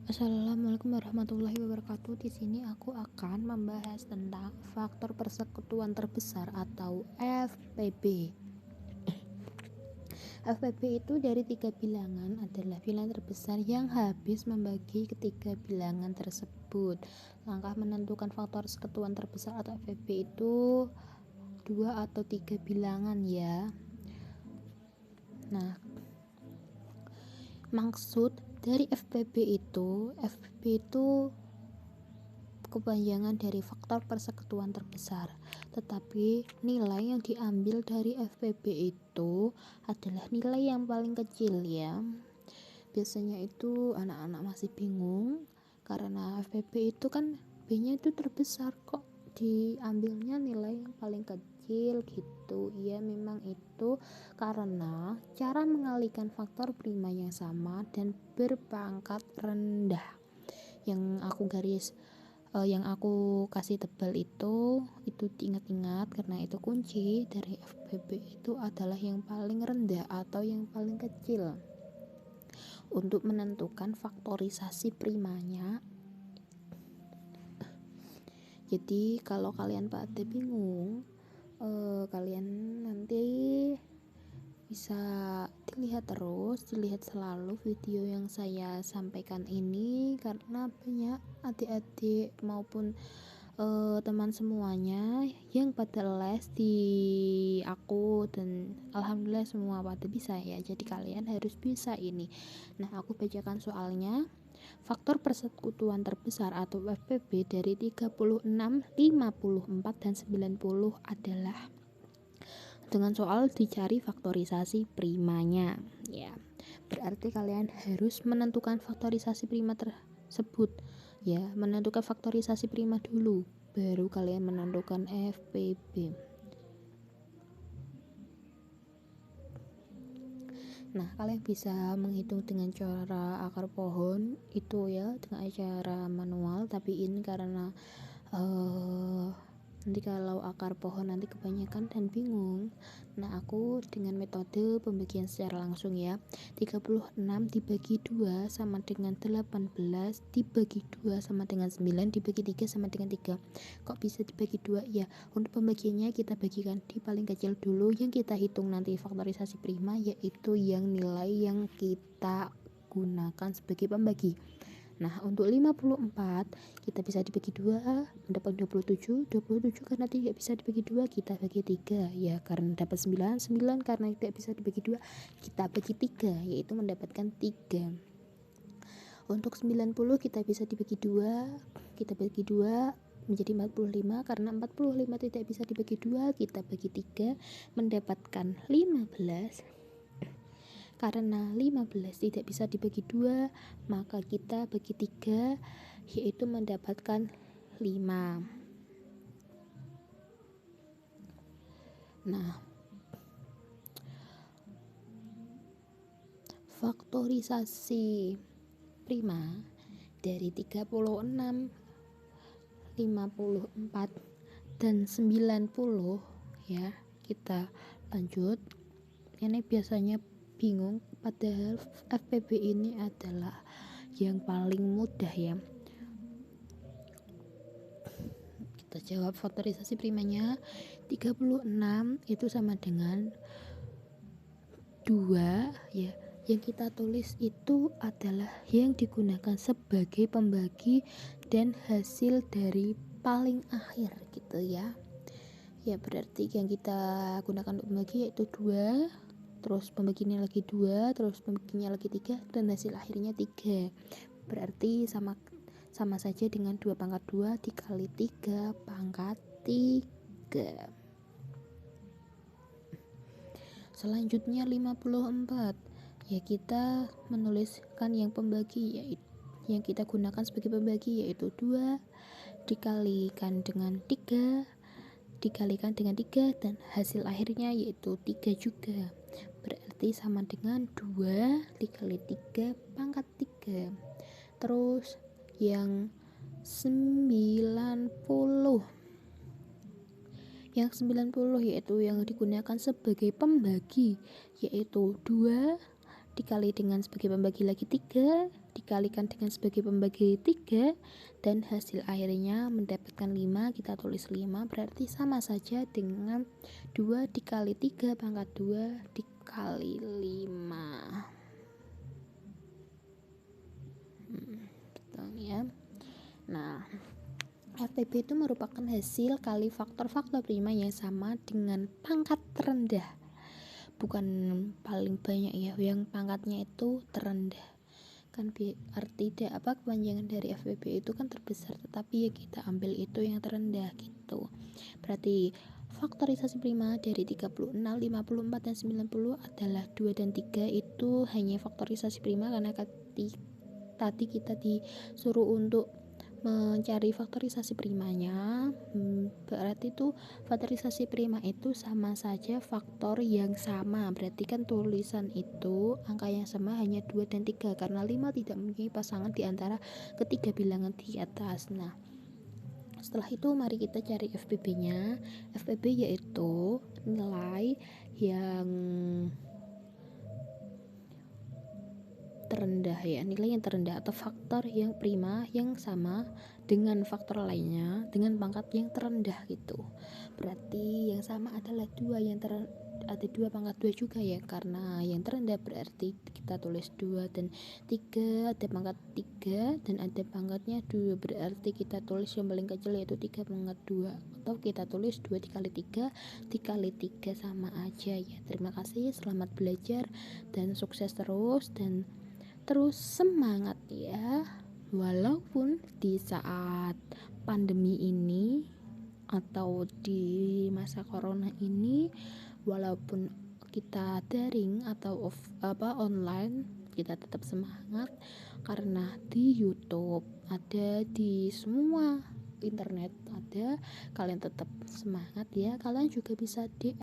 Assalamualaikum warahmatullahi wabarakatuh. Di sini aku akan membahas tentang faktor persekutuan terbesar atau FPB. FPB itu dari 3 bilangan adalah bilangan terbesar yang habis membagi ketiga bilangan tersebut. Langkah menentukan faktor persekutuan terbesar atau FPB itu 2 atau 3 bilangan ya. Nah, maksud dari FPB itu kepanjangan dari faktor persekutuan terbesar, tetapi nilai yang diambil dari FPB itu adalah nilai yang paling kecil ya. Biasanya itu anak-anak masih bingung karena FPB itu kan B-nya itu terbesar, kok diambilnya nilai yang paling kecil gitu. Ya memang itu karena cara mengalihkan faktor prima yang sama dan berpangkat rendah. Yang aku kasih tebal itu diingat-ingat karena itu kunci dari FPB itu adalah yang paling rendah atau yang paling kecil. Untuk menentukan faktorisasi primanya, jadi kalau kalian pada bingung, kalian nanti bisa dilihat selalu video yang saya sampaikan ini, karena banyak adik-adik maupun teman semuanya yang pada les di aku, dan alhamdulillah semua pada bisa ya, jadi kalian harus bisa ini. Nah, aku bacakan soalnya. Faktor persekutuan terbesar atau FPB dari 36, 54, dan 90 adalah, dengan soal dicari faktorisasi primanya ya. Berarti kalian harus menentukan faktorisasi prima tersebut ya, menentukan faktorisasi prima dulu, baru kalian menentukan FPB. Nah, kalian bisa menghitung dengan cara akar pohon itu ya, dengan cara manual, tapi ini karena nanti kalau akar pohon nanti kebanyakan dan bingung. Nah, aku dengan metode pembagian secara langsung ya. 36 dibagi 2 sama dengan 18, dibagi 2 sama dengan 9, dibagi 3 sama dengan 3. Kok bisa dibagi 2 ya? Untuk pembagiannya kita bagikan di paling kecil dulu, yang kita hitung nanti faktorisasi prima, yaitu yang nilai yang kita gunakan sebagai pembagi. Nah, untuk 54 kita bisa dibagi 2 mendapat 27 karena tidak bisa dibagi 2 kita bagi 3 ya, karena dapat 9 karena tidak bisa dibagi 2 kita bagi 3 yaitu mendapatkan 3. Untuk 90 kita bisa dibagi 2, kita bagi 2 menjadi 45, karena 45 tidak bisa dibagi 2 kita bagi 3 mendapatkan 15. Karena 15 tidak bisa dibagi 2, maka kita bagi 3 yaitu mendapatkan 5. Nah, faktorisasi prima dari 36, 54, dan 90 ya. Kita lanjut. Ini biasanya bingung, padahal FPB ini adalah yang paling mudah ya. Kita jawab faktorisasi primanya. 36 itu sama dengan 2 ya. Yang kita tulis itu adalah yang digunakan sebagai pembagi dan hasil dari paling akhir gitu ya. Ya, berarti yang kita gunakan untuk membagi yaitu 2, terus pembaginya lagi 2, terus pembaginya lagi 3, dan hasil akhirnya 3. Berarti sama saja dengan 2 pangkat 2 dikali 3 pangkat 3. Selanjutnya 54. Ya, kita menuliskan yang pembagi, yaitu yang kita gunakan sebagai pembagi yaitu 2 dikalikan dengan 3 dikalikan dengan 3, dan hasil akhirnya yaitu 3 juga. Berarti sama dengan 2 dikali 3 pangkat 3. Terus yang 90. Yang 90 yaitu yang digunakan sebagai pembagi, yaitu 2 dikali dengan sebagai pembagi lagi 3 dikalikan dengan sebagai pembagi 3 dan hasil akhirnya mendapatkan 5, kita tulis 5 berarti sama saja dengan 2 dikali 3 pangkat 2 dikali 5. Betul ya. Nah, FPB itu merupakan hasil kali faktor-faktor prima yang sama dengan pangkat terendah, bukan paling banyak ya, yang pangkatnya itu terendah kan arti kepanjangan dari FPB itu kan terbesar, tetapi ya kita ambil itu yang terendah gitu. Berarti faktorisasi prima dari 36, 54 dan 90 adalah 2 dan 3 itu hanya faktorisasi prima karena tadi kita disuruh untuk mencari faktorisasi primanya. Berarti itu faktorisasi prima itu sama saja faktor yang sama, berarti kan tulisan itu angka yang sama hanya 2 dan 3 karena 5 tidak mempunyai pasangan di antara ketiga bilangan di atas. Nah, setelah itu mari kita cari FPB nya. FPB yaitu nilai yang terendah ya, nilai yang terendah atau faktor yang prima yang sama dengan faktor lainnya dengan pangkat yang terendah gitu. Berarti yang sama adalah ada 2 pangkat 2 juga ya, karena yang terendah berarti kita tulis 2 dan 3, ada pangkat 3 dan ada pangkatnya 2 berarti kita tulis yang paling kecil yaitu 3 pangkat 2 atau kita tulis 2 dikali 3 dikali 3 sama aja ya. Terima kasih, selamat belajar dan sukses terus dan terus semangat ya, walaupun di saat pandemi ini atau di masa corona ini, walaupun kita daring atau online, kita tetap semangat karena di YouTube ada, di semua internet ada, kalian tetap semangat ya. Kalian juga bisa